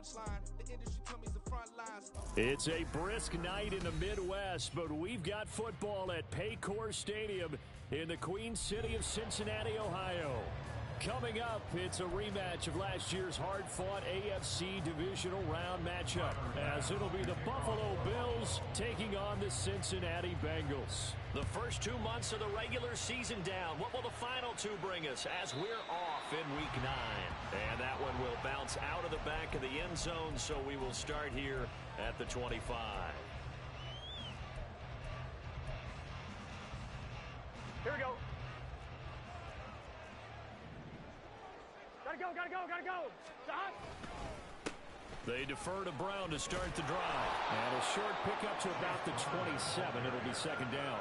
punchline. The industry told me the front lines. It's a brisk night in the Midwest, but we've got football at Paycor Stadium in the Queen City of Cincinnati, Ohio. Coming up, it's a rematch of last year's hard-fought AFC divisional round matchup, as it'll be the Buffalo Bills taking on the Cincinnati Bengals. The first 2 months of the regular season down. What will the final two bring us as we're off in Week 9? And that one will bounce out of the back of the end zone, so we will start here at the 25. Here we go. Gotta go. Stop. They defer to Brown to start the drive. And a short pickup to about the 27. It'll be second down.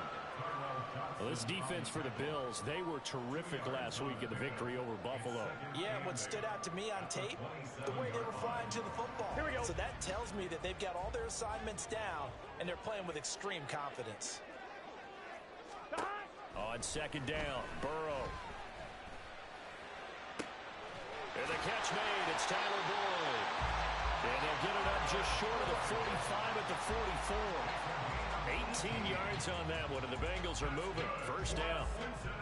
Well, this defense for the Bills, they were terrific last week in the victory over Buffalo. Yeah, what stood out to me on tape, the way they were flying to the football. Here we go. So that tells me that they've got all their assignments down, and they're playing with extreme confidence. On second down, Burrow. And the catch made. It's Tyler Boyd. And they'll get it up just short of the 45 at the 44. 18 yards on that one, and the Bengals are moving. First down.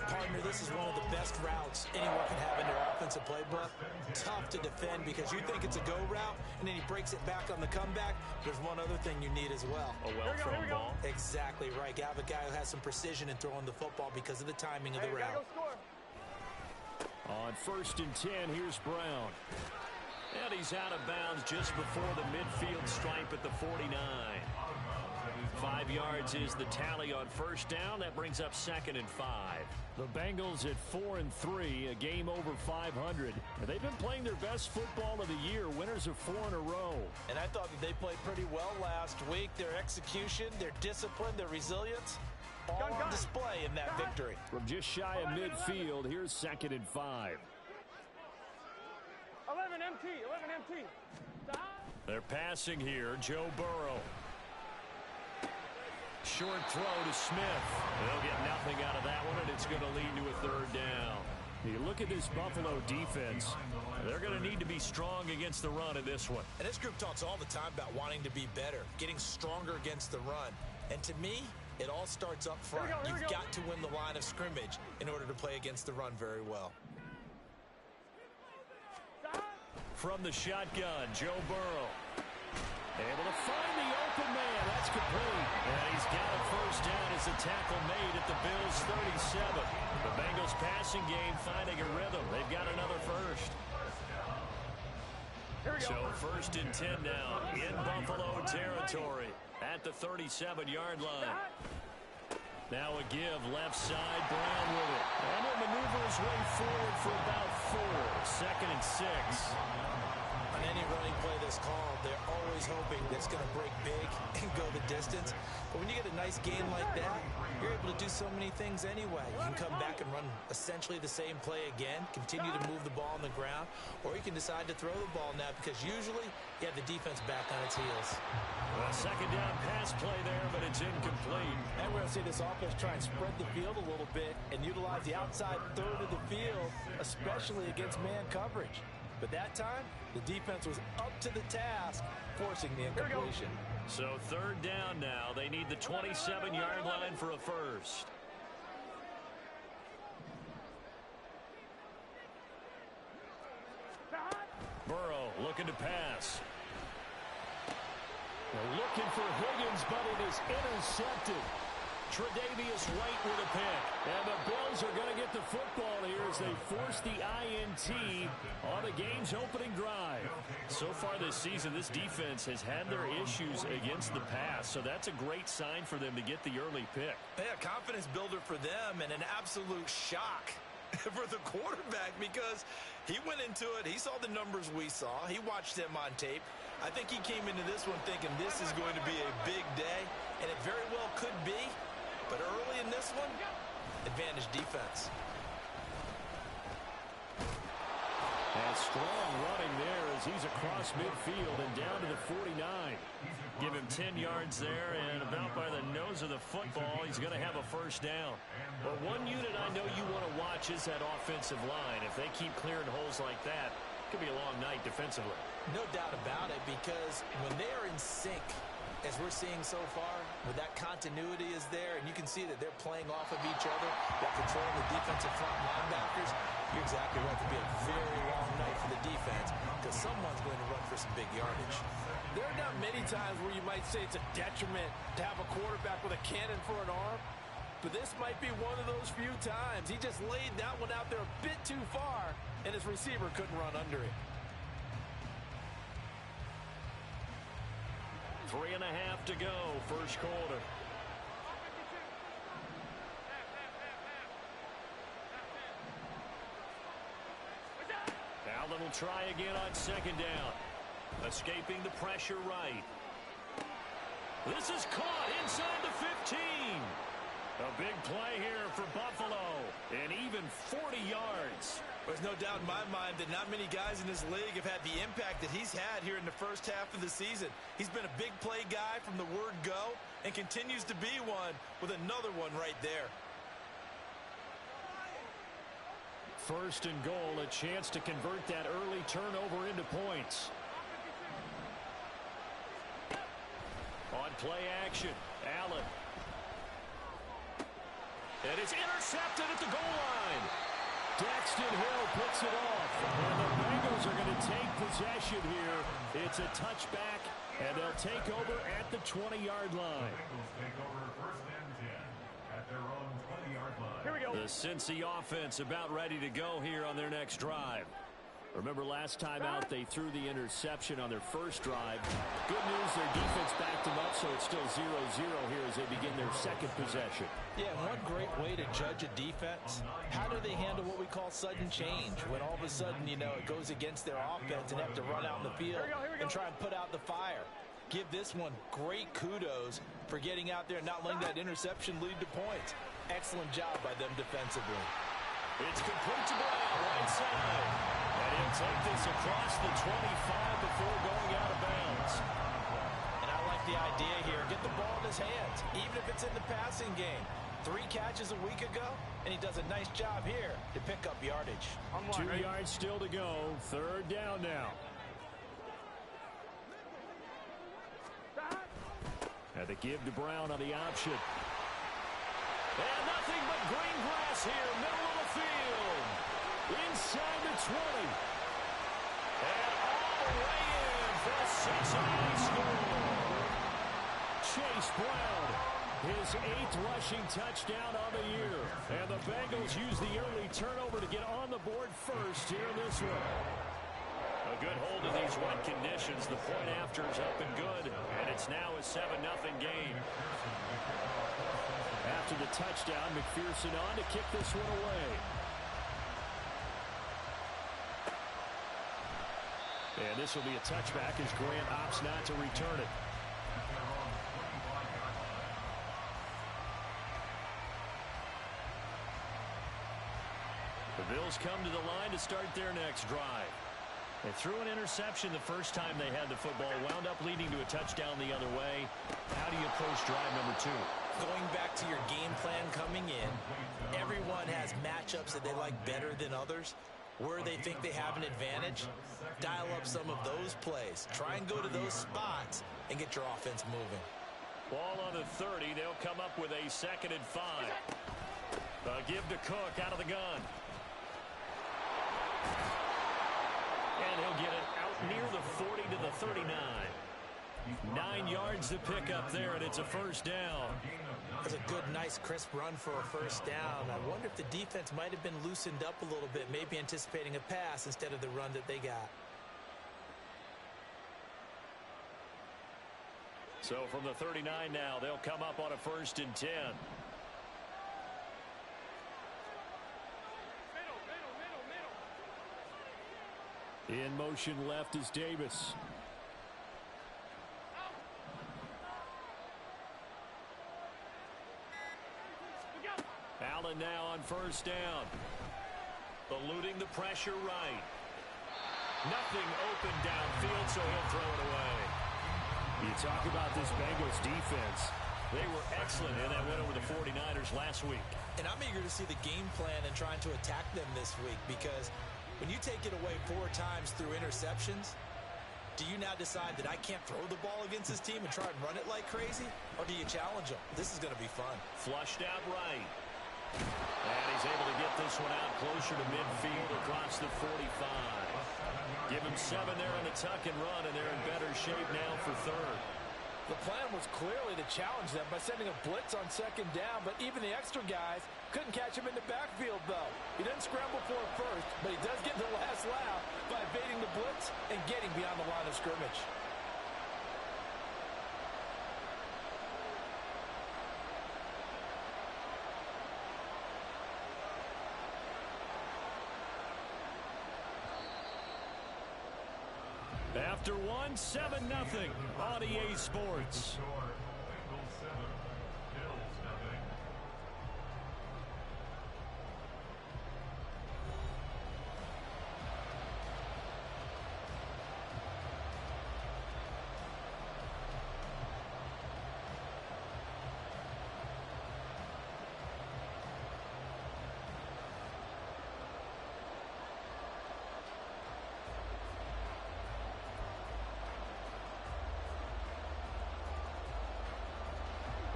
Partner, this is one of the best routes anyone can have in their offensive playbook. Tough to defend because you think it's a go route, and then he breaks it back on the comeback. There's one other thing you need as well. A well-thrown ball. Exactly right. You have a guy who has some precision in throwing the football because of the timing of the route. On 1st and 10, here's Brown. And he's out of bounds just before the midfield stripe at the 49. 5 yards is the tally on first down. That brings up 2nd and 5. The Bengals at 4-3, a game over 500. And they've been playing their best football of the year, winners of 4 in a row. And I thought that they played pretty well last week. Their execution, their discipline, their resilience, all on display in that victory. From just shy of midfield, here's 2nd and 5. 11 MT. They're passing here. Joe Burrow. Short throw to Smith. They'll get nothing out of that one, and it's going to lead to a third down. You look at this Buffalo defense, they're going to need to be strong against the run in this one. And this group talks all the time about wanting to be better, getting stronger against the run. And to me, it all starts up front. You've got to win the line of scrimmage in order to play against the run very well. From the shotgun, Joe Burrow. Able to find the open man. That's complete. And he's got a first down as the tackle made at the Bills' 37. The Bengals passing game finding a rhythm. They've got another first. So 1st and 10 now in Buffalo territory at the 37-yard line. Now a give left side, Brown with it. And he'll maneuver his way forward for about 4. 2nd and 6. On any running play that's called, they're always hoping that it's going to break big and go the distance. But when you get a nice gain like that, you're able to do so many things anyway. You can come back and run essentially the same play again, continue to move the ball on the ground, or you can decide to throw the ball now because usually you have the defense back on its heels. Well, second down pass play there, but it's incomplete. And we're going to see this offense try and spread the field a little bit and utilize the outside third of the field, especially against man coverage. But that time, the defense was up to the task, forcing the incompletion. So 3rd down now. They need the 27-yard line for a first. Burrow looking to pass. They're looking for Higgins, but it is intercepted. Tre'Davious White with a pick. And the Bills are going to get the football here as they force the INT on the game's opening drive. So far this season, this defense has had their issues against the pass, so that's a great sign for them to get the early pick. Yeah, confidence builder for them and an absolute shock for the quarterback because he went into it. He saw the numbers we saw. He watched them on tape. I think he came into this one thinking this is going to be a big day, and it very well could be. But early in this one, advantage defense. And strong running there as he's across midfield and down to the 49. Give him 10 yards there, and about by the nose of the football, he's going to have a first down. Well, one unit I know you want to watch is that offensive line. If they keep clearing holes like that, it could be a long night defensively. No doubt about it, because when they are in sync, as we're seeing so far, where that continuity is there, and you can see that they're playing off of each other, they're controlling the defensive front linebackers, you're exactly right. To be a very long night for the defense, because someone's going to run for some big yardage. There are not many times where you might say it's a detriment to have a quarterback with a cannon for an arm, but this might be one of those few times. He just laid that one out there a bit too far, and his receiver couldn't run under it. 3.5 to go, first quarter. Allen will try again on second down. Escaping the pressure right. This is caught inside the 15. A big play here for Buffalo. And even 40 yards. There's no doubt in my mind that not many guys in this league have had the impact that he's had here in the first half of the season. He's been a big play guy from the word go and continues to be one with another one right there. First and goal, a chance to convert that early turnover into points. On play action, Allen. And it's intercepted at the goal line. Daxton Hill puts it off. And the Bengals are going to take possession here. It's a touchback, and they'll take over at the 20-yard line. Here we go. The Cincy offense about ready to go here on their next drive. Remember last time out they threw the interception on their first drive. Good news, their defense backed them up, so it's still 0-0 here as they begin their second possession. Yeah, one great way to judge a defense, how do they handle what we call sudden change? When all of a sudden, you know, it goes against their offense and have to run out in the field and try and put out the fire. Give this one great kudos for getting out there and not letting that interception lead to points. Excellent job by them defensively. It's complete to Brown, right side. And he'll take this across the 25 before going out of bounds. And I like the idea here. Get the ball in his hands, even if it's in the passing game. 3 catches a week ago, and he does a nice job here to pick up yardage. 2 yards still to go. Third down now. And the give to Brown on the option. And nothing but green grass here, middle of the field. Inside the 20. And all the way in for a Cincinnati score. Chase Brown, his 8th rushing touchdown on the year. And the Bengals use the early turnover to get on the board first here in this one. A good hold in these wet conditions. The point after is up and good. And it's now a 7-0 game. After the touchdown, McPherson on to kick this one away. And this will be a touchback as Grant opts not to return it. The Bills come to the line to start their next drive. They threw an interception the first time they had the football, wound up leading to a touchdown the other way. How do you approach drive number 2? Going back to your game plan coming in, everyone has matchups that they like better than others. Where they think they have an advantage, dial up some of those plays. Try and go to those spots and get your offense moving. Ball on the 30. They'll come up with a 2nd and 5. Give to Cook out of the gun. And he'll get it out near the 40 to the 39. 9 yards to pick up there, and it's a first down. That's a good, nice, crisp run for a first down. I wonder if the defense might have been loosened up a little bit, maybe anticipating a pass instead of the run that they got. So from the 39 now, they'll come up on a 1st and 10. In motion left is Davis. Allen now on 1st down. Eluding the pressure right. Nothing open downfield, so he'll throw it away. You talk about this Bengals defense. They were excellent in that win over the 49ers last week. And I'm eager to see the game plan and trying to attack them this week, because when you take it away 4 times through interceptions, Do you now decide that I can't throw the ball against this team and try and run it like crazy? Or do you challenge them? This is going to be fun. Flushed out right. And he's able to get this one out closer to midfield across the 45. Give him 7 there on the tuck and run, and they're in better shape now for third. The plan was clearly to challenge them by sending a blitz on second down, but even the extra guys couldn't catch him in the backfield, though. He didn't scramble for it first, but he does get the last laugh by evading the blitz and getting beyond the line of scrimmage. After one, 7-0 on EA Sports.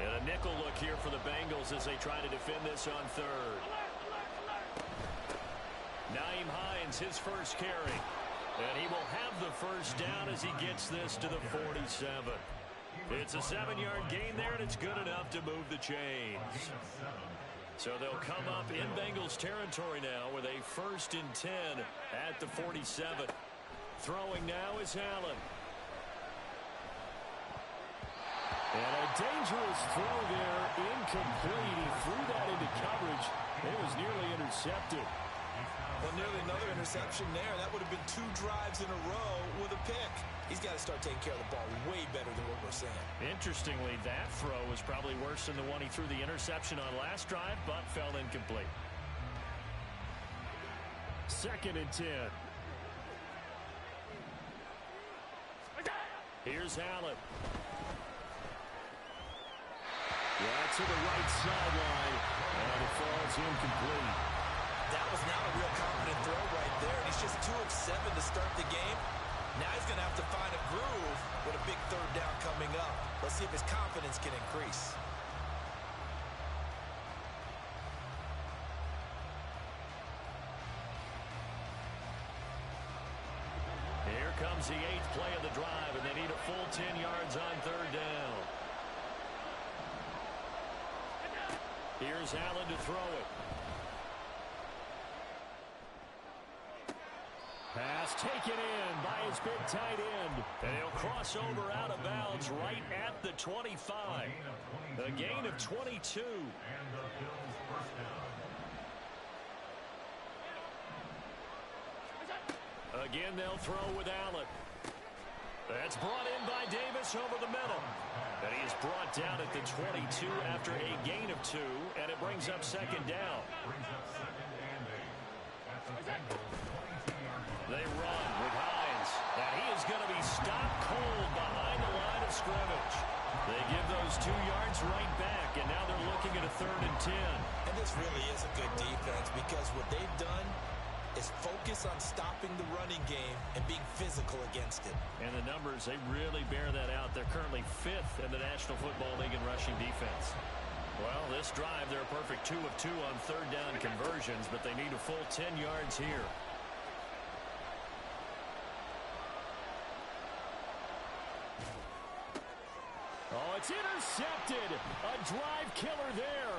And a nickel look here for the Bengals as they try to defend this on third. Nyheim Hines, his first carry. And he will have the first down as he gets this to the 47. It's a 7-yard gain there, and it's good enough to move the chains. So they'll come up in Bengals territory now with a 1st and 10 at the 47. Throwing now is Allen. And a dangerous throw there, incomplete. He threw that into coverage. It was nearly intercepted. Well, nearly another interception there. That would have been 2 drives in a row with a pick. He's got to start taking care of the ball way better than what we're saying. Interestingly, that throw was probably worse than the one he threw the interception on last drive, but fell incomplete. 2nd and 10. Here's Allen. Yeah, to the right sideline, and it falls incomplete. That was now a real confident throw right there, and he's just 2 of 7 to start the game. Now he's going to have to find a groove with a big 3rd down coming up. Let's see if his confidence can increase. Here comes the 8th play of the drive, and they need a full 10 yards on 3rd down. Here's Allen to throw it. Pass taken in by his big tight end. And he'll cross over out of bounds right at the 25. A gain of 22. Again, they'll throw with Allen. That's brought in by Davis over the middle. And he is brought down at the 22 after a gain of 2, and it brings up 2nd down. They run with Hines, and he is going to be stopped cold behind the line of scrimmage. They give those 2 yards right back, and now they're looking at a 3rd and 10. And this really is a good defense because what they've done is focus on stopping the running game and being physical against it. And the numbers, they really bear that out. They're currently 5th in the National Football League in rushing defense. Well, this drive, they're a perfect 2 of 2 on 3rd down conversions, but they need a full 10 yards here. Oh, it's intercepted. A drive killer there.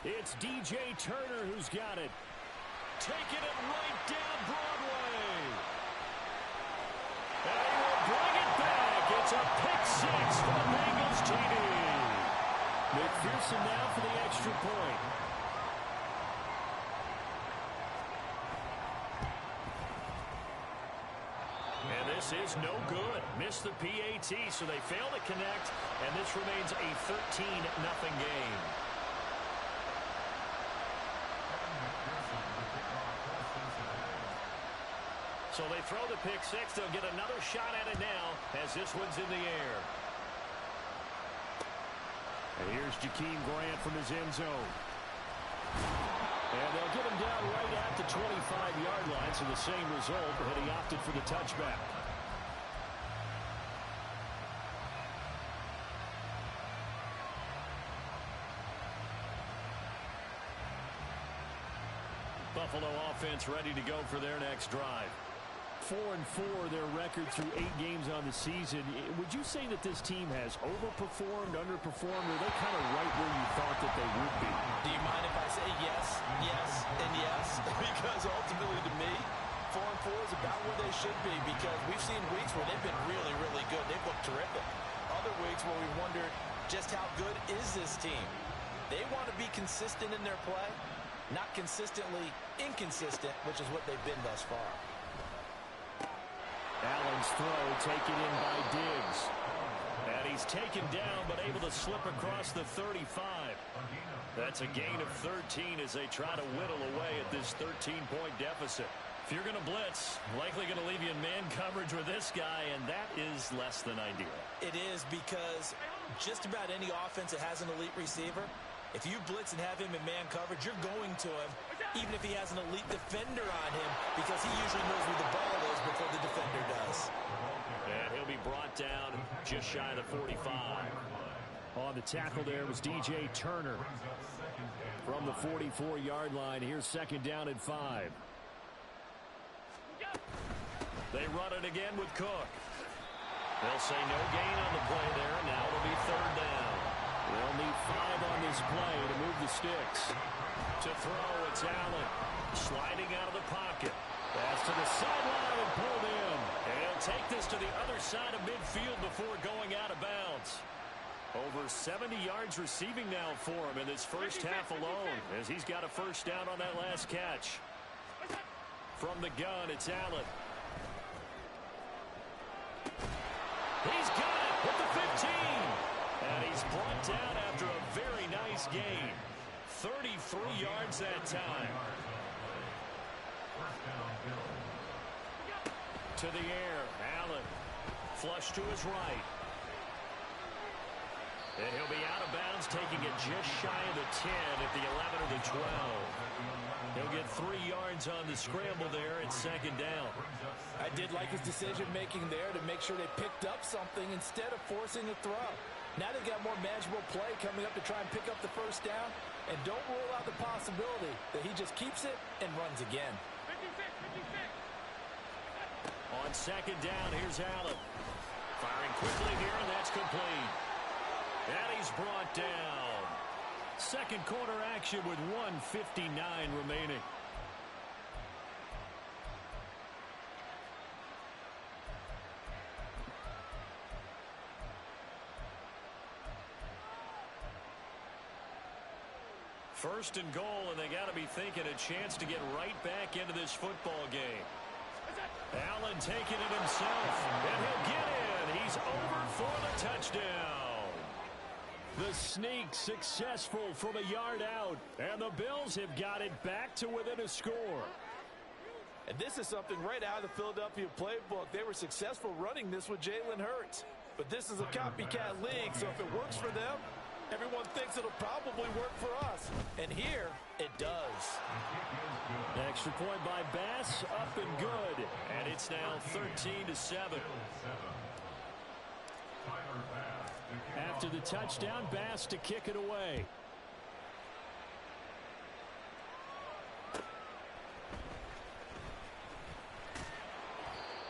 It's DJ Turner who's got it. Taking it right down Broadway. And he will bring it back. It's a pick 6 for the Bengals TD. McPherson now for the extra point. And this is no good. Missed the PAT, so they fail to connect, and this remains a 13-0 game. So they throw the pick 6. They'll get another shot at it now as this one's in the air. And here's Jakeem Grant from his end zone. And they'll get him down right at the 25-yard line, so the same result, but he opted for the touchback. Buffalo offense ready to go for their next drive. 4-4, their record through 8 games on the season. Would you say that this team has overperformed, underperformed, or are they kind of right where you thought that they would be? Do you mind if I say yes, yes, and yes? Because ultimately, to me, 4-4 is about where they should be, because we've seen weeks where they've been really, really good. They've looked terrific. Other weeks where we wondered just how good is this team. They want to be consistent in their play, not consistently inconsistent, which is what they've been thus far. Allen's throw taken in by Diggs. And he's taken down, but able to slip across the 35. That's a gain of 13 as they try to whittle away at this 13-point deficit. If you're going to blitz, likely going to leave you in man coverage with this guy, and that is less than ideal. It is, because just about any offense that has an elite receiver, if you blitz and have him in man coverage, you're going to him, even if he has an elite defender on him, because he usually knows where the ball is before the defender does. And he'll be brought down just shy of the 45. On the tackle there was DJ Turner. From the 44-yard line, here's second down and 5. They run it again with Cook. They'll say no gain on the play there. Now it'll be third down. They'll need 5 on this play to move the sticks. To throw, it's Allen. Sliding out of the pocket. Pass to the sideline and pulled in. And he'll take this to the other side of midfield before going out of bounds. Over 70 yards receiving now for him in this first half alone, as he's got a first down on that last catch. From the gun, it's Allen. He's got it at the 15. And he's brought down after a very nice gain. 33 yards that time. To the air, Allen. Flush to his right. And he'll be out of bounds, taking it just shy of the 10 at the 11 or the 12. He'll get 3 yards on the scramble there at second down. I did like his decision-making there to make sure they picked up something instead of forcing a throw. Now they've got more manageable play coming up to try and pick up the first down. And don't rule out the possibility that he just keeps it and runs again. 56. On second down, here's Allen. Firing quickly here, and that's complete. And he's brought down. Second quarter action with 1:59 remaining. First and goal, and they got to be thinking a chance to get right back into this football game. Allen taking it himself, and he'll get in. He's over for the touchdown. The sneak successful from a yard out, and the Bills have got it back to within a score. And this is something right out of the Philadelphia playbook. They were successful running this with Jalen Hurts. But this is a copycat league, so if it works for them, everyone thinks it'll probably work for us. And here, it does. Extra point by Bass, up and good. And it's now 13-7. After the touchdown, Bass to kick it away.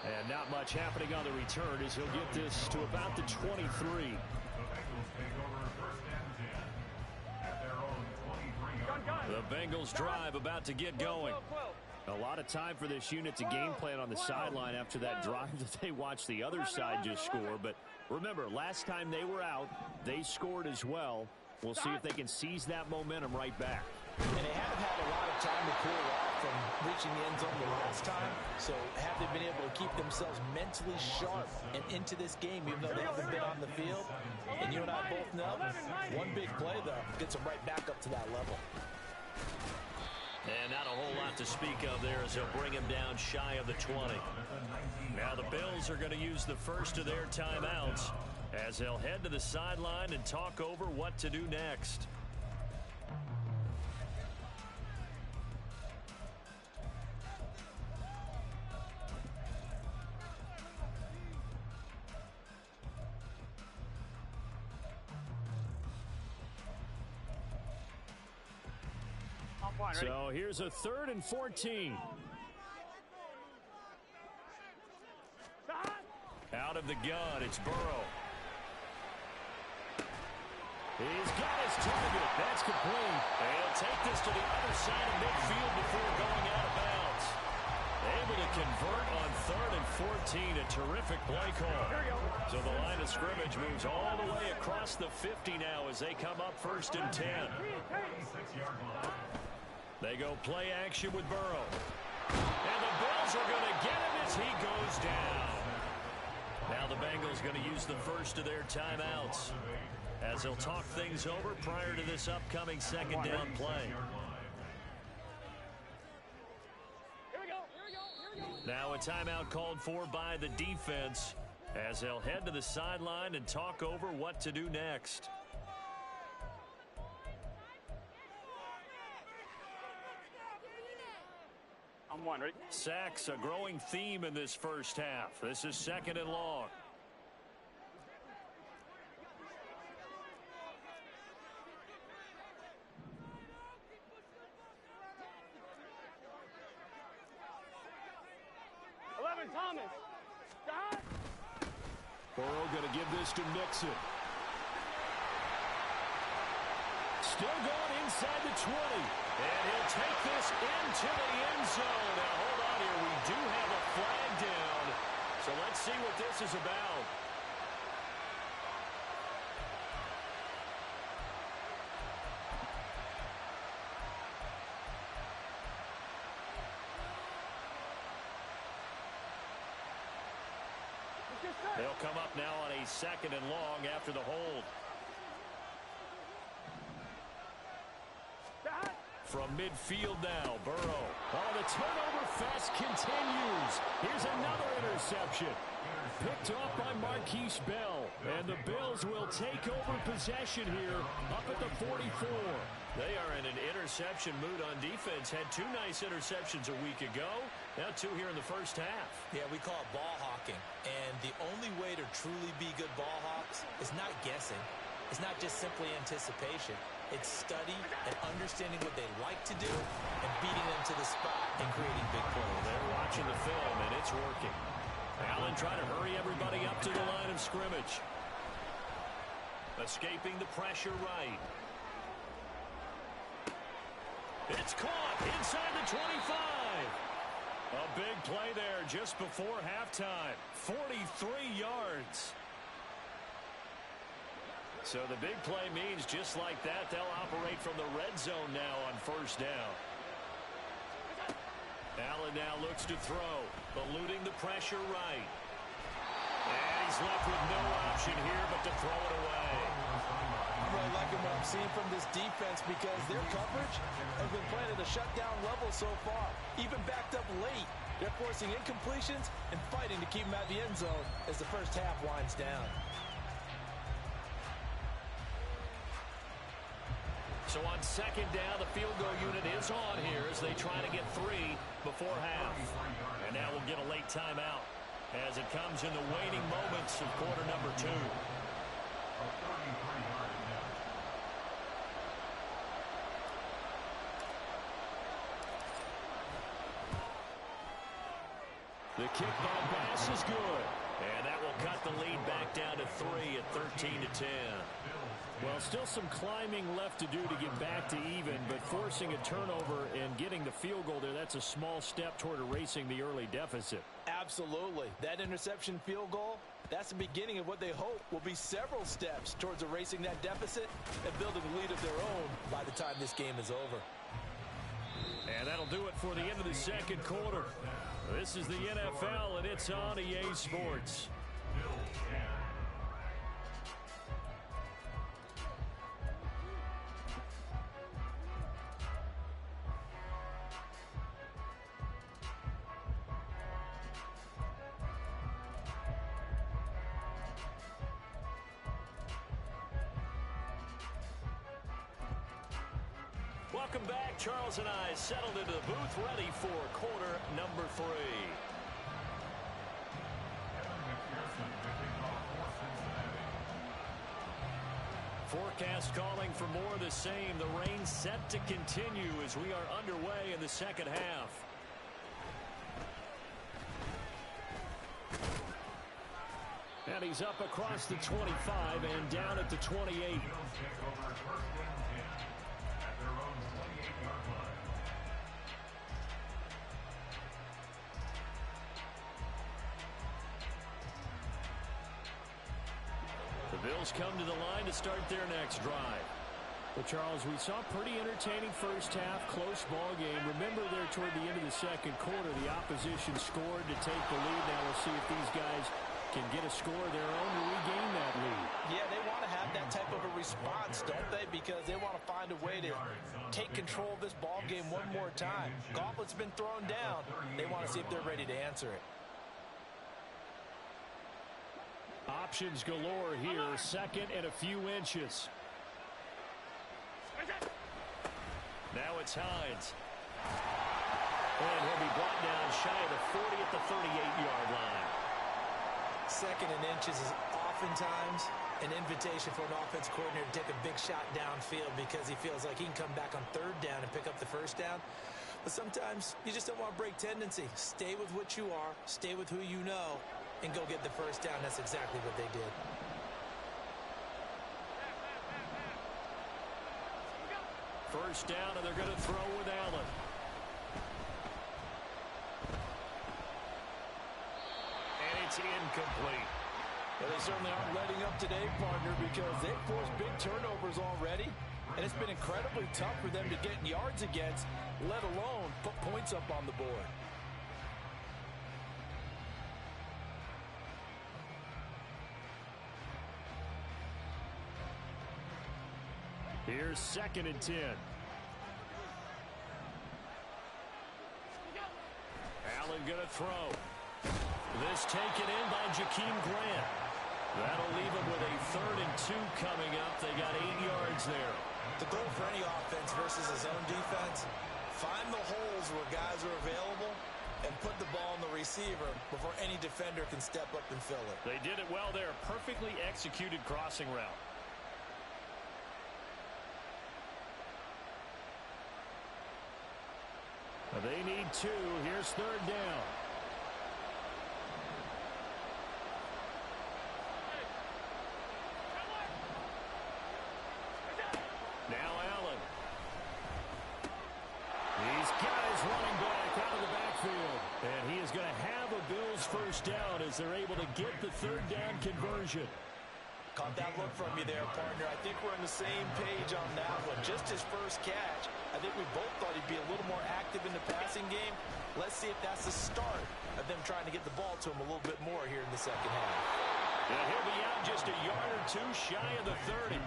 And not much happening on the return as he'll get this to about the 23. The Bengals drive about to get going. A lot of time for this unit to game plan on the sideline after that drive that they watched the other side just score. But remember, last time they were out, they scored as well. We'll see if they can seize that momentum right back. And they haven't had a lot of time to cool off from reaching the end zone the last time. So have they been able to keep themselves mentally sharp and into this game, even though they haven't been on the field? And you and I both know, one big play, though, gets them right back up to that level. And not a whole lot to speak of there as they'll bring him down shy of the 20. Now the Bills are going to use the first of their timeouts as they'll head to the sideline and talk over what to do next. So here's a 3rd and 14. Out of the gun, it's Burrow. He's got his target. That's complete. And he'll take this to the other side of midfield before going out of bounds. Able to convert on 3rd and 14. A terrific play call. So the line of scrimmage moves all the way across the 50 now as they come up 1st and 10. They go play action with Burrow. And the Bills are going to get him as he goes down. Now the Bengals going to use the first of their timeouts as they'll talk things over prior to this upcoming 2nd down play. Now a timeout called for by the defense as they'll head to the sideline and talk over what to do next. Ready? Sacks, a growing theme in this first half. This is 2nd and long. Thomas. Burrow going to give this to Mixon. Still going inside the 20. And he'll take this into the end zone. Now, hold on here. We do have a flag down. So let's see what this is about. They'll come up now on a 2nd and long after the hold. From midfield now, Burrow. Oh, the turnover fest continues. Here's another interception. Picked off by Marquise Bell. And the Bills will take over possession here up at the 44. They are in an interception mood on defense. Had 2 nice interceptions a week ago. Now 2 here in the first half. Yeah, we call it ball hawking. And the only way to truly be good ball hawks is not guessing. It's not just simply anticipation. It's study and understanding what they like to do and beating them to the spot and creating big plays. They're watching the film, and it's working. Allen trying to hurry everybody up to the line of scrimmage. Escaping the pressure right. It's caught inside the 25. A big play there just before halftime. 43 yards. So the big play means just like that, they'll operate from the red zone now on 1st down. Allen now looks to throw, eluding the pressure right. And he's left with no option here but to throw it away. I'm really liking what I'm seeing from this defense because their coverage has been playing at a shutdown level so far, even backed up late. They're forcing incompletions and fighting to keep them out of the end zone as the first half winds down. So on 2nd down, the field goal unit is on here as they try to get 3 before half. And now we'll get a late timeout as it comes in the waning moments of quarter number 2. The kick by Bass is good. And that will cut the lead back down to 3 at 13-10. Well, still some climbing left to do to get back to even, but forcing a turnover and getting the field goal there, that's a small step toward erasing the early deficit. Absolutely. That interception field goal, that's the beginning of what they hope will be several steps towards erasing that deficit and building a lead of their own by the time this game is over. And that'll do it for the end of the 2nd quarter. This is the NFL, and it's on EA Sports. Welcome back. Charles and I settled into the booth, ready for quarter number 3. Forecast calling for more of the same. The rain set to continue as we are underway in the second half. And he's up across the 25 and down at the 28. The Bills come to the line to start their next drive. Well, Charles, we saw a pretty entertaining first half, close ball game. Remember there toward the end of the second quarter, the opposition scored to take the lead. Now we'll see if these guys can get a score of their own to regain that lead. Yeah, they want to have that type of a response, don't they? Because they want to find a way to take control of this ball game one more time. Gauntlet's been thrown down. They want to see if they're ready to answer it. Options galore here. Second and a few inches. Now it's Hines. And he'll be brought down shy of the 40 at the 38-yard line. Second and inches is oftentimes an invitation for an offense coordinator to take a big shot downfield because he feels like he can come back on third down and pick up the first down. But sometimes you just don't want to break tendency. Stay with what you are, stay with who you know, and go get the first down. That's exactly what they did. First down, and they're going to throw with Allen. And it's incomplete. Well, they certainly aren't letting up today, partner, because they've forced big turnovers already. And it's been incredibly tough for them to get yards against, let alone put points up on the board. Here's second and 10. Allen going to throw. This taken in by Jakeem Grant. That'll leave him with a 3rd and 2 coming up. They got 8 yards there. The goal for any offense versus his own defense, find the holes where guys are available and put the ball in the receiver before any defender can step up and fill it. They did it well there. Perfectly executed crossing route. They need 2. Here's 3rd down. Now Allen. These guys running back out of the backfield. And he is going to have a Bills first down as they're able to get the 3rd down conversion. Caught that look from you there, partner. I think we're on the same page on that one. Just his first catch. I think we both thought he'd be a little more active in the passing game. Let's see if that's the start of them trying to get the ball to him a little bit more here in the second half. Yeah, he'll be out just a yard or 2 shy of the 30.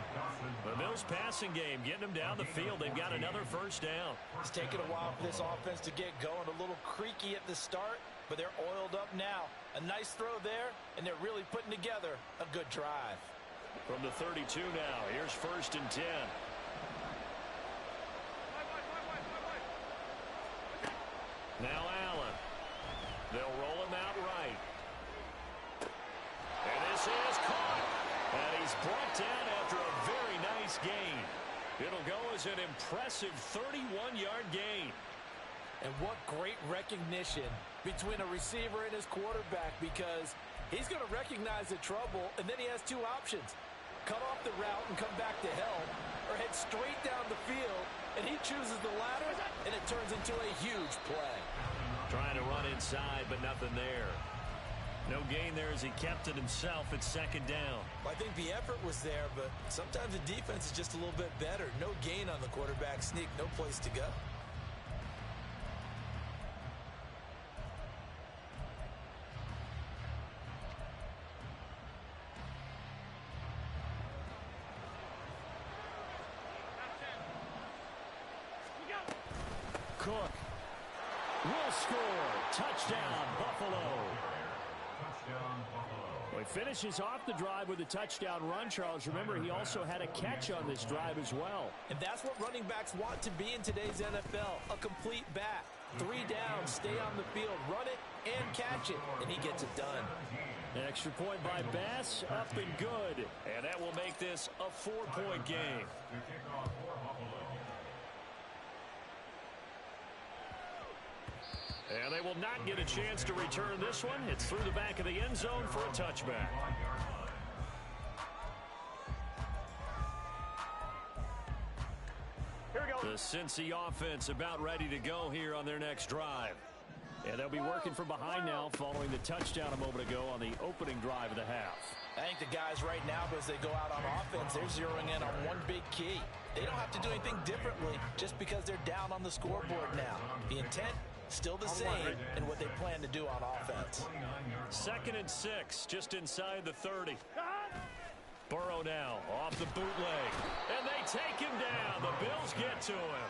The Bills passing game getting them down the field. They've got another first down. It's taken a while for this offense to get going. A little creaky at the start, but they're oiled up now. A nice throw there, and they're really putting together a good drive. From the 32 now, here's 1st and 10. Now Allen. They'll roll him out right. And this is caught. And he's brought down after a very nice gain. It'll go as an impressive 31-yard gain. And what great recognition between a receiver and his quarterback, because he's going to recognize the trouble, and then he has 2 options. Cut off the route and come back to help, or head straight down the field, and he chooses the latter, and it turns into a huge play. Trying to run inside, but nothing there. No gain there as he kept it himself at 2nd down. Well, I think the effort was there, but sometimes the defense is just a little bit better. No gain on the quarterback sneak, no place to go. Cook will score. Touchdown, Buffalo. Well, he finishes off the drive with a touchdown run, Charles. Remember, he also had a catch on this drive as well. And that's what running backs want to be in today's NFL, a complete back. 3 downs, stay on the field, run it, and catch it, and he gets it done. Extra point by Bass, up and good. And that will make this a 4-point game. And they will not get a chance to return this one. It's through the back of the end zone for a touchback. Here we go. The Cincy offense about ready to go here on their next drive. And they'll be working from behind now following the touchdown a moment ago on the opening drive of the half. I think the guys right now, as they go out on offense, they're zeroing in on one big key. They don't have to do anything differently just because they're down on the scoreboard now. The intent, still the same in what they plan to do on offense. 2nd and 6, just inside the 30. Burrow now off the bootleg. And they take him down. The Bills get to him.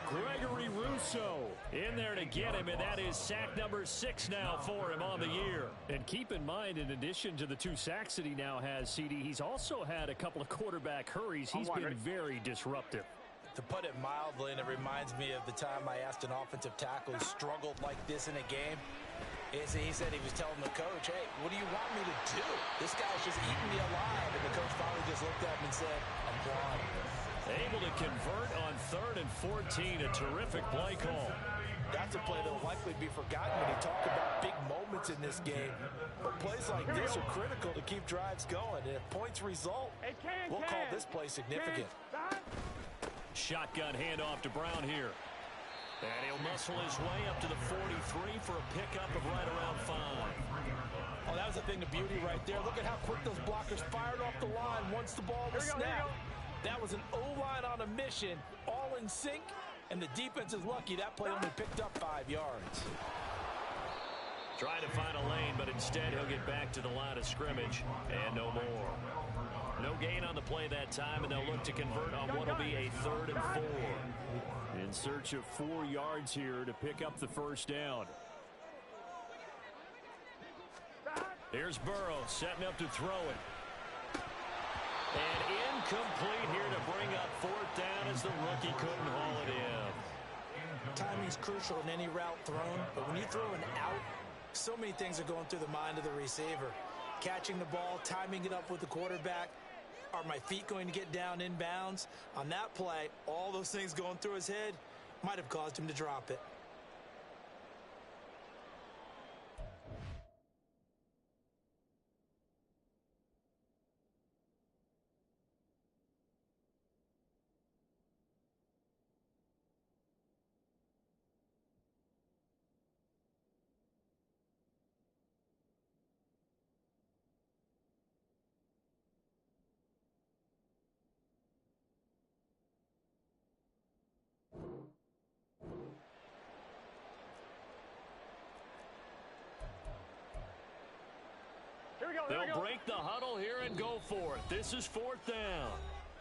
Gregory Rousseau In there to get him, and that is sack number 6 now for him on the year. And keep in mind, in addition to the 2 sacks that he now has, CD, he's also had a couple of quarterback hurries. He's been very disruptive. To put it mildly, and it reminds me of the time I asked an offensive tackle who struggled like this in a game, is he said he was telling the coach, hey, what do you want me to do? This guy's just eating me alive. And the coach finally just looked at him and said, I'm gone. Able to convert on 3rd and 14, a terrific play call. That's a play that will likely be forgotten when you talk about big moments in this game. But plays like this are critical to keep drives going. And if points result, we'll call this play significant. Shotgun handoff to Brown here. And he'll muscle his way up to the 43 for a pickup of right around 5. Oh, that was a thing of beauty right there. Look at how quick those blockers fired off the line once the ball was snapped. That was an O-line on a mission, all in sync, and the defense is lucky that play only picked up 5 yards. Trying to find a lane, but instead he'll get back to the line of scrimmage, and no more. No gain on the play that time, and they'll look to convert on what will be a 3rd and 4. In search of 4 yards here to pick up the first down. Here's Burrow setting up to throw it. And incomplete here to bring up 4th down as the rookie couldn't haul it in. Timing's crucial in any route thrown, but when you throw an out, so many things are going through the mind of the receiver. Catching the ball, timing it up with the quarterback. Are my feet going to get down inbounds? On that play, all those things going through his head might have caused him to drop it. They'll break the huddle here and go for it. This is 4th down.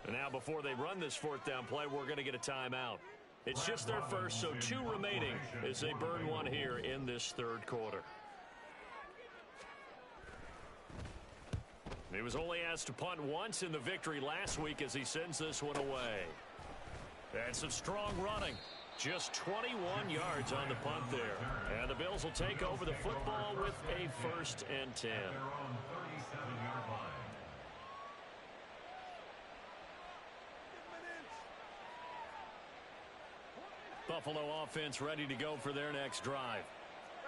And now before they run this 4th down play, we're going to get a timeout. It's just their first, so 2 remaining as they burn one here in this 3rd quarter. He was only asked to punt once in the victory last week as he sends this one away. And some strong running. Just 21 yards on the punt there. And the Bills will take over the football with a 1st and 10. Buffalo offense ready to go for their next drive.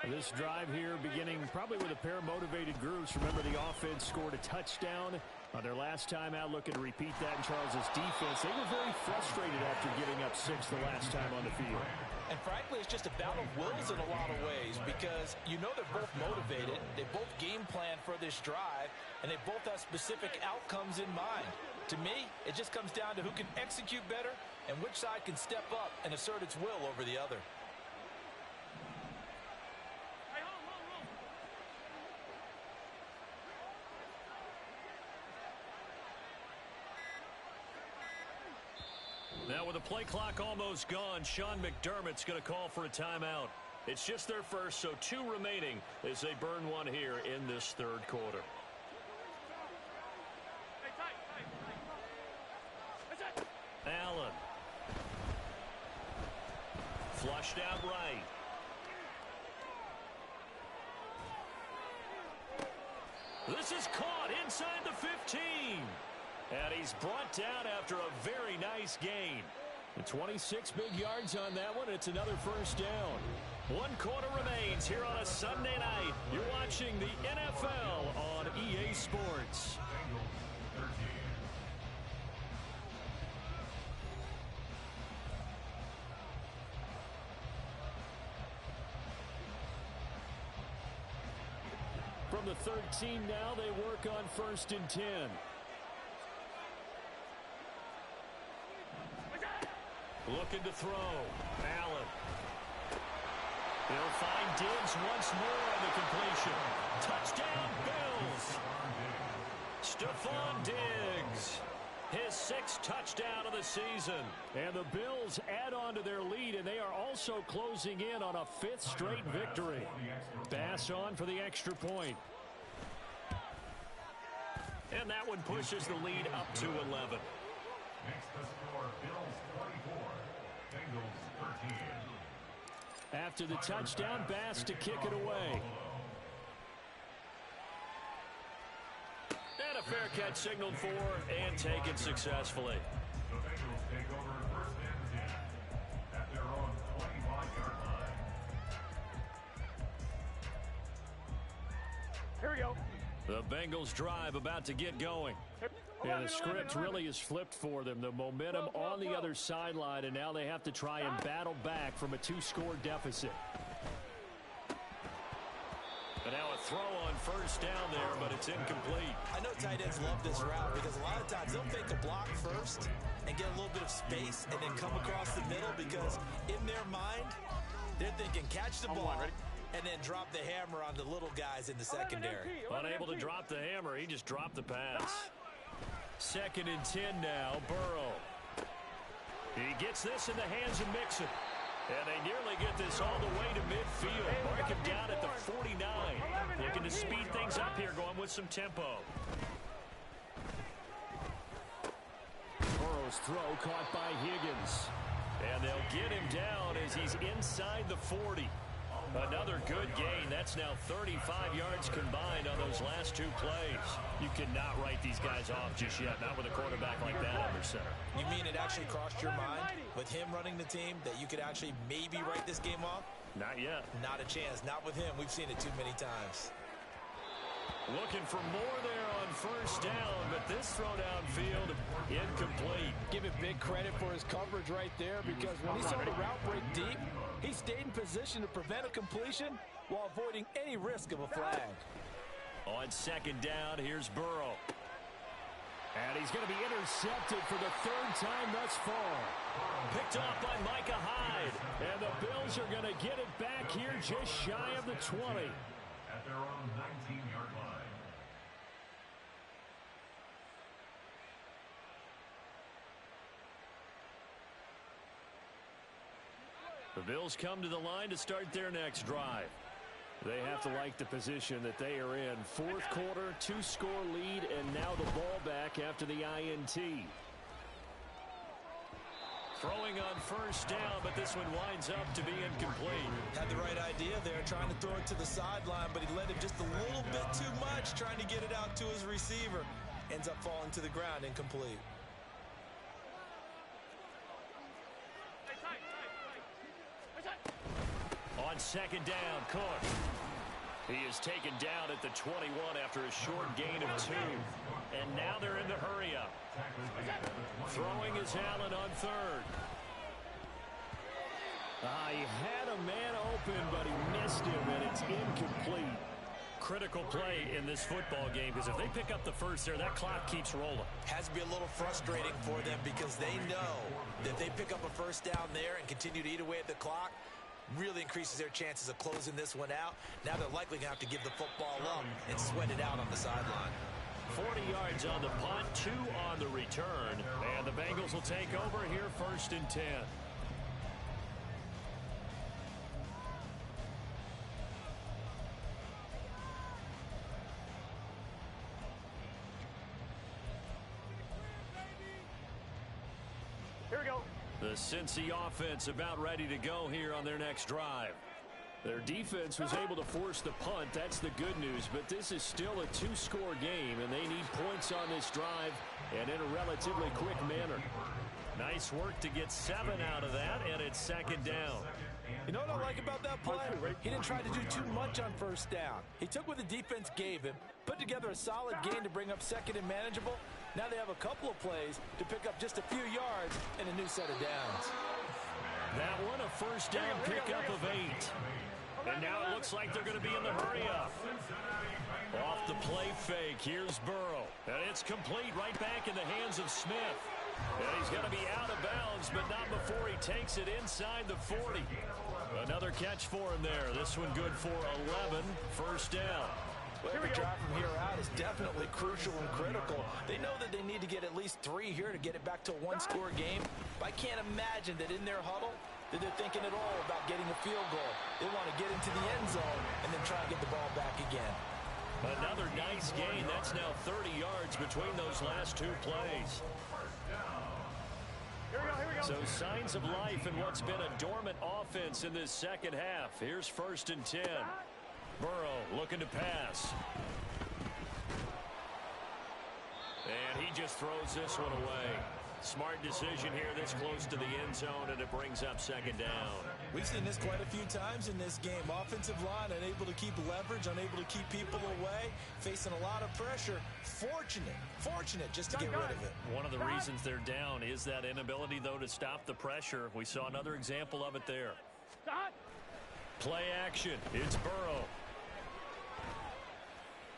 This drive here beginning probably with a pair of motivated groups. Remember, the offense scored a touchdown on their last time out. Looking to repeat that in Charles's defense. They were very frustrated after giving up 6 the last time on the field. And frankly, it's just a battle of wills in a lot of ways because you know they're both motivated. They both game plan for this drive, and they both have specific outcomes in mind. To me, it just comes down to who can execute better and which side can step up and assert its will over the other. Now with the play clock almost gone, Sean McDermott's going to call for a timeout. It's just their first, so 2 remaining as they burn one here in this 3rd quarter. Allen. Flushed out right. This is caught inside the 15. And he's brought down after a very nice gain. The 26 big yards on that one. It's another first down. 1 quarter remains here on a Sunday night. You're watching the NFL on EA Sports. From the 13 now, they work on 1st and 10. Looking to throw. Allen. They'll find Diggs once more on the completion. Touchdown, Bills. Stephon Diggs. His 6th touchdown of the season. And the Bills add on to their lead, and they are also closing in on a 5th straight victory. Bass on for the extra point. And that one pushes the lead up to 11. Makes the score Bills 24, Bengals 13. After the touchdown, Bass to kick it away. And a fair catch signaled for and taken successfully. The Bengals take over 1st and 10 at their own 25-yard line. Here we go. The Bengals drive about to get going. And the script really is flipped for them. The momentum on the other sideline, and now they have to try and battle back from a 2-score deficit. And now a throw on 1st down there, but it's incomplete. I know tight ends love this route because a lot of times they'll fake a block first and get a little bit of space and then come across the middle because in their mind, they're thinking catch the ball and then drop the hammer on the little guys in the secondary. Unable to drop the hammer, he just dropped the pass. 2nd and 10 now, Burrow. He gets this in the hands of Mixon. And they nearly get this all the way to midfield. Mark him down at the 49. Looking to speed things up here, going with some tempo. Burrow's throw caught by Higgins. And they'll get him down as he's inside the 40. Another good gain. That's now 35 yards combined on those last 2 plays. You cannot write these guys off just yet, not with a quarterback like that under center. You mean it actually crossed your mind with him running the team that you could actually maybe write this game off? Not yet. Not a chance. Not with him. We've seen it too many times. Looking for more there on 1st down, but this throw downfield incomplete. Give him big credit for his coverage right there because when he saw the route break deep, he stayed in position to prevent a completion while avoiding any risk of a flag. On 2nd down, here's Burrow. And he's going to be intercepted for the 3rd time thus far. Picked off by Micah Hyde. And the Bills are going to get it back here just shy of the 20. At their own 19-yard line. The Bills come to the line to start their next drive. They have to like the position that they are in. 4th quarter, 2-score lead, and now the ball back after the INT. Throwing on 1st down, but this one winds up to be incomplete. Had the right idea there, trying to throw it to the sideline, but he led him just a little bit too much, trying to get it out to his receiver. Ends up falling to the ground, incomplete. On 2nd down, Cook. He is taken down at the 21 after a short gain of 2. And now they're in the hurry-up. Throwing is Allen on 3rd. He had a man open, but he missed him, and it's incomplete. Critical play in this football game because if they pick up the first there, that clock keeps rolling. Has to be a little frustrating for them because they know that if they pick up a 1st down there and continue to eat away at the clock, really increases their chances of closing this one out. Now they're likely going to have to give the football up and sweat it out on the sideline. 40 yards on the punt, 2 on the return. And the Bengals will take over here 1st and 10. Here we go. The Cincy offense about ready to go here on their next drive. Their defense was able to force the punt. That's the good news. But this is still a two-score game, and they need points on this drive and in a relatively quick manner. Nice work to get 7 out of that, and it's second down. You know what I like about that play? He didn't try to do too much on first down. He took what the defense gave him, put together a solid gain to bring up second and manageable. Now they have a couple of plays to pick up just a few yards and a new set of downs. That one, a first down pickup of 8. And now it looks like they're going to be in the hurry-up. Off the play fake, here's Burrow. And it's complete right back in the hands of Smith. And he's going to be out of bounds, but not before he takes it inside the 40. Another catch for him there. This one good for 11, first down. Well, every drive from here out is definitely crucial and critical. They know that they need to get at least 3 here to get it back to a one-score game. But I can't imagine that in their huddle that they're thinking at all about getting a field goal. They want to get into the end zone and then try and get the ball back again. Another nice gain. That's now 30 yards between those last 2 plays. Here we go. So signs of life in what's been a dormant offense in this second half. Here's first and 10. Burrow looking to pass. And he just throws this one away. Smart decision here this close to the end zone, and it brings up second down. We've seen this quite a few times in this game. Offensive line unable to keep leverage, unable to keep people away, facing a lot of pressure. Fortunate just to get rid of it. One of the reasons they're down is that inability, though, to stop the pressure. We saw another example of it there. Play action. It's Burrow.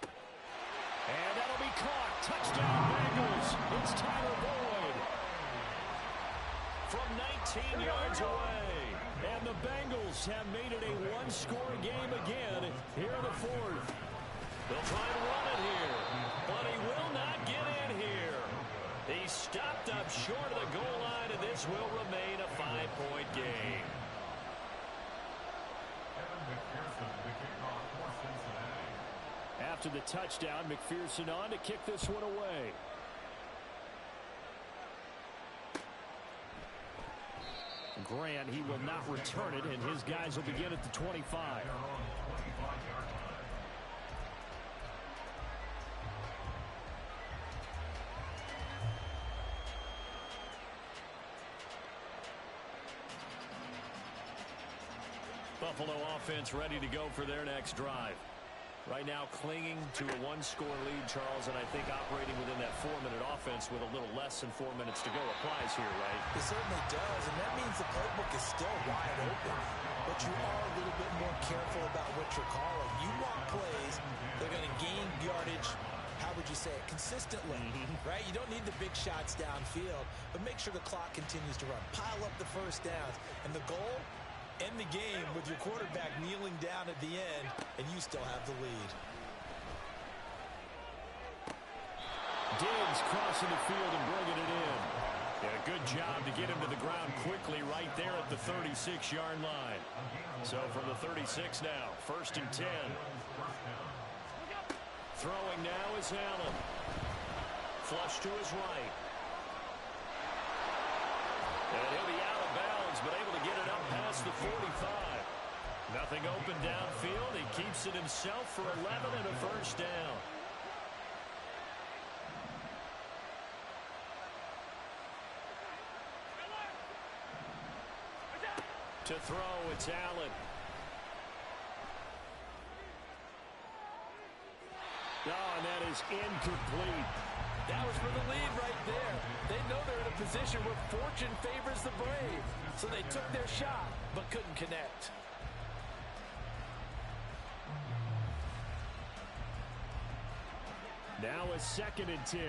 And that'll be caught. Touchdown, Bengals. It's Tyler Boyd. From 19 yards away. And the Bengals have made it a one-score game again here in the 4th. They'll try and run it here, but he will not get in here. He stopped up short of the goal line, and this will remain a 5-point game. After the touchdown, McPherson on to kick this one away. Grant, he will not return it, and his guys will begin at the 25. Buffalo offense ready to go for their next drive. Right now clinging to a one-score lead, Charles, and I think operating within that 4-minute offense with a little less than 4 minutes to go applies here, right? It certainly does, and that means the playbook is still wide open. But you are a little bit more careful about what you're calling. You want plays that are going to gain yardage, how would you say it, consistently, right? You don't need the big shots downfield, but make sure the clock continues to run. Pile up the first downs, and the goal, end the game with your quarterback kneeling down at the end, and you still have the lead. Diggs crossing the field and bringing it in. Yeah, good job to get him to the ground quickly right there at the 36-yard line. So from the 36 now, first and 10. Throwing now is Allen. Flush to his right. And he'll be out of bounds, but able to get it up past the 45. Nothing open downfield. He keeps it himself for 11 and a first down. To throw, it's Allen. Oh, and that is incomplete. That was for the lead right there. They know they're in a position where fortune favors the brave. So they took their shot, but couldn't connect. Now a second and 10.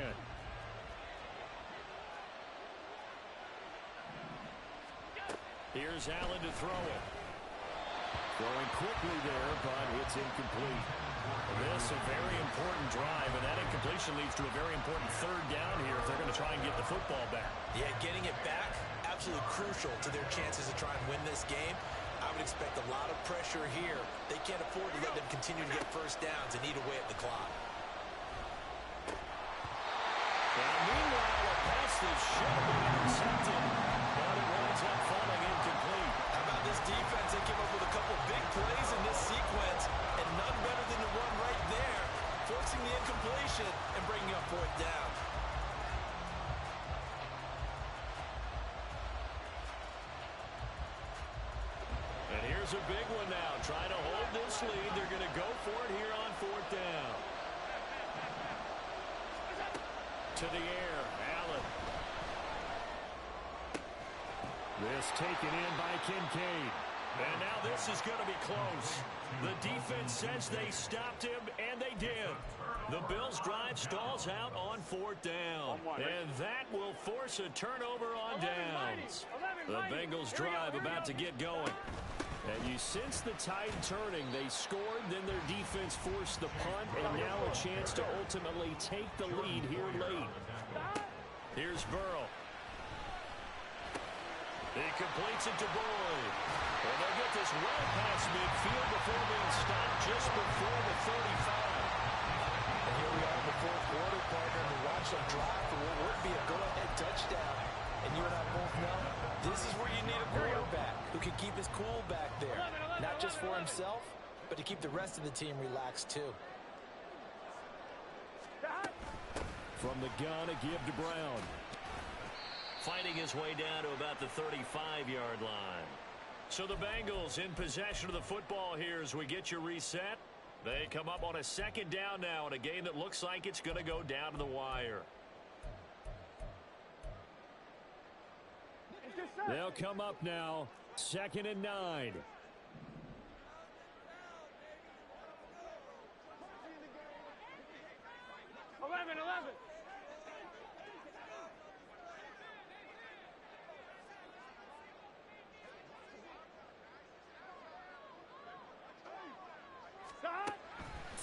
Here's Allen to throw it. Throwing quickly there, but it's incomplete. This a very important drive, and that incompletion leads to a very important third down here if they're going to try and get the football back. Yeah, getting it back, absolutely crucial to their chances to try and win this game. I would expect a lot of pressure here. They can't afford to let them continue to get first downs and eat away at the clock. And meanwhile, a pass that should have been intercepted, but it winds up falling incomplete. How about this defense They came up with a couple big plays in this sequence, and none better than the one right there, forcing the incompletion and bringing up fourth down. And here's a big one now. Trying to hold this lead. They're going to go for it here on fourth down. To the air, Allen. This taken in by Kincaid. And now this is going to be close. The defense says they stopped him, and they did. The Bills' drive stalls out on fourth down. And that will force a turnover on downs. The Bengals' drive about to get going. And you sense the tide turning. They scored, then their defense forced the punt, and now a chance to ultimately take the lead here late. Here's Burrow. He completes it to Boyd. And they'll get this well past midfield before being stopped just before the 35. And here we are in the fourth quarter, partner, and we watch them drive for what would be a go-ahead touchdown. And you and I both know this is where you need a quarterback who can keep his cool back there. Not just for himself, but to keep the rest of the team relaxed too. From the gun, a give to Brown. Fighting his way down to about the 35-yard line. So the Bengals in possession of the football here as we get you reset. They come up on a second down now in a game that looks like it's going to go down to the wire. They'll come up now, 2nd and 9.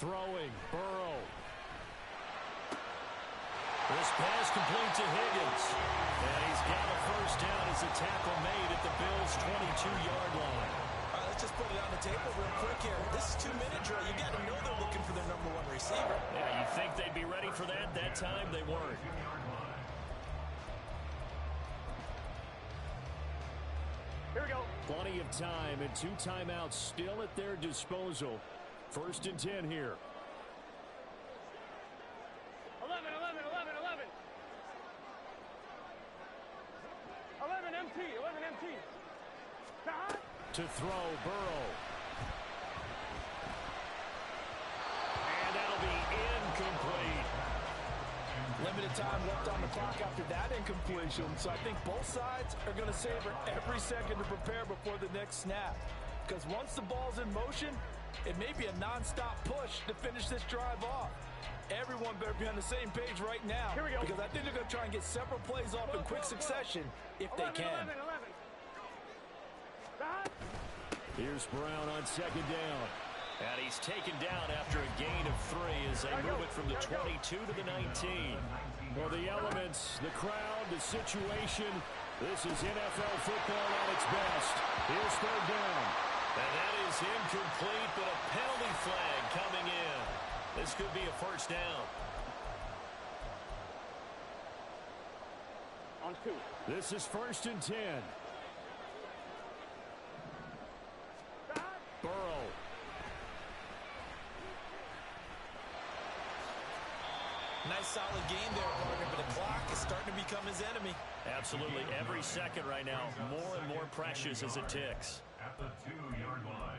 Throwing, Burrow. This pass complete to Higgins. And he's got a first down as a tackle made at the Bills' 22-yard line. All right, let's just put it on the table real quick here. This is 2-minute drill. You got to know they're looking for their number one receiver. Yeah, you think they'd be ready for that? That time they weren't. Here we go. Plenty of time and 2 timeouts still at their disposal. 1st and 10 here. 11 MT. To throw, Burrow. And that'll be incomplete. Limited time left on the clock after that incompletion, so I think both sides are going to savor every second to prepare before the next snap. Because once the ball's in motion, it may be a non-stop push to finish this drive off. Everyone better be on the same page right now. Here we go. Because I think they're going to try and get several plays off in quick succession if they can. 11. Here's Brown on 2nd down. And he's taken down after a gain of 3 as they move it from the 22 to the 19. Well, the elements, the crowd, the situation, this is NFL football at its best. Here's 3rd down. And that is incomplete, but a penalty flag coming in. This could be a first down. On 2. This is 1st and 10. Burrow. Nice solid game there, partner, but the clock is starting to become his enemy. Absolutely. Every second right now, more and more precious as it ticks. At the 2-yard line.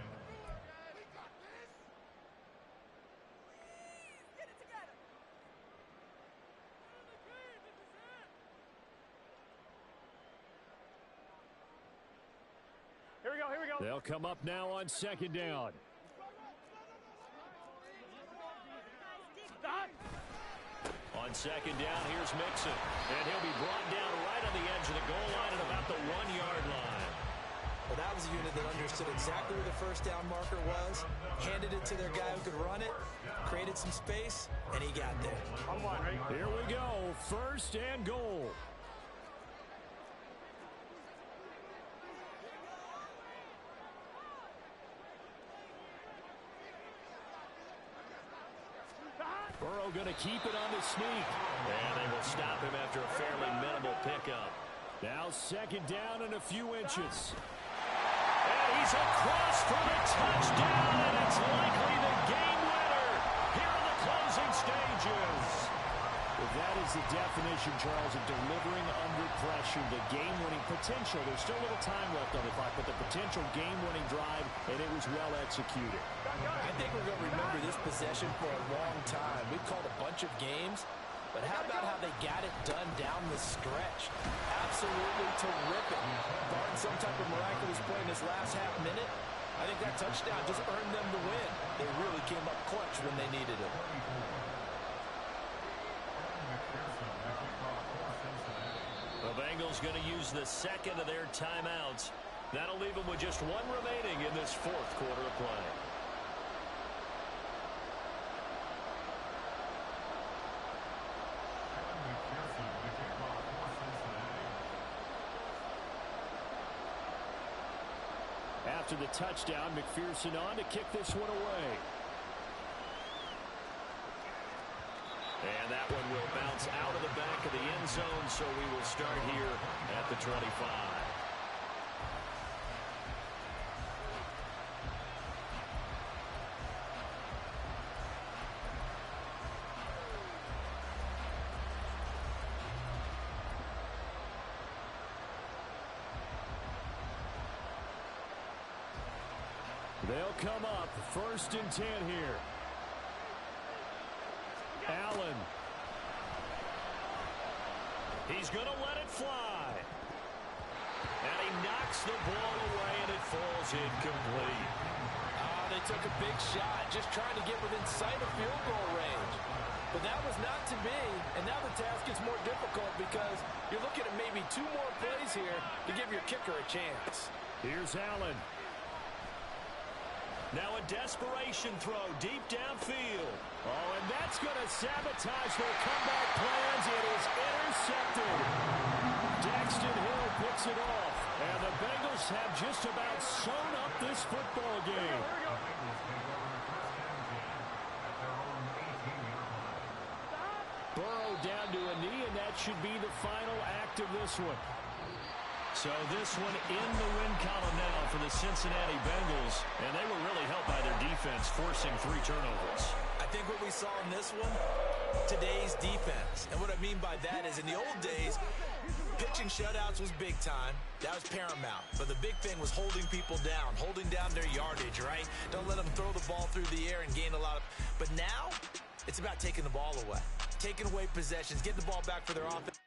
Here we go. They'll come up now on 2nd down. On 2nd down, here's Mixon. And he'll be brought down right on the edge of the goal line at about the 1-yard line. Well, that was a unit that understood exactly where the first down marker was, handed it to their guy who could run it, created some space, and he got there. On 1, right? Here we go. 1st and goal. Burrow going to keep it on the sneak. And they will stop him after a fairly minimal pickup. Now 2nd down and a few inches. And He's across for the touchdown, and it's likely the game winner here in the closing stages. That is the definition, Charles, of delivering under pressure. The game-winning potential. There's still a little time left on the clock, but the potential game-winning drive, and it was well executed. I think we're going to remember this possession for a long time. We've called a bunch of games, but how about how they got it done down the stretch? Absolutely terrific. Barring some type of miraculous play in this last half minute, I think that touchdown just earned them the win. They really came up clutch when they needed it. The Bengals going to use the second of their timeouts. That'll leave them with just one remaining in this fourth quarter of play. After the touchdown, McPherson on to kick this one away. And that one will bounce out of the back of the end zone, so we will start here at the 25. They'll come up 1st and 10 here. Allen. He's going to let it fly. And he knocks the ball away, and it falls incomplete. They took a big shot, just trying to get within sight of field goal range. But that was not to be, and now the task gets more difficult because you're looking at maybe 2 more plays here to give your kicker a chance. Here's Allen. Now a desperation throw deep downfield. Oh, and that's going to sabotage their comeback plans. It is intercepted. Daxton Hill picks it off. And the Bengals have just about sewn up this football game. Burrow down to a knee, and that should be the final act of this one. So this one in the win column now for the Cincinnati Bengals. And they were really helped by their defense, forcing 3 turnovers. I think what we saw in this one, today's defense. And what I mean by that is in the old days, pitching shutouts was big time. That was paramount. But the big thing was holding people down, holding down their yardage, right? Don't let them throw the ball through the air and gain a lot of... But now, it's about taking the ball away. Taking away possessions, getting the ball back for their offense.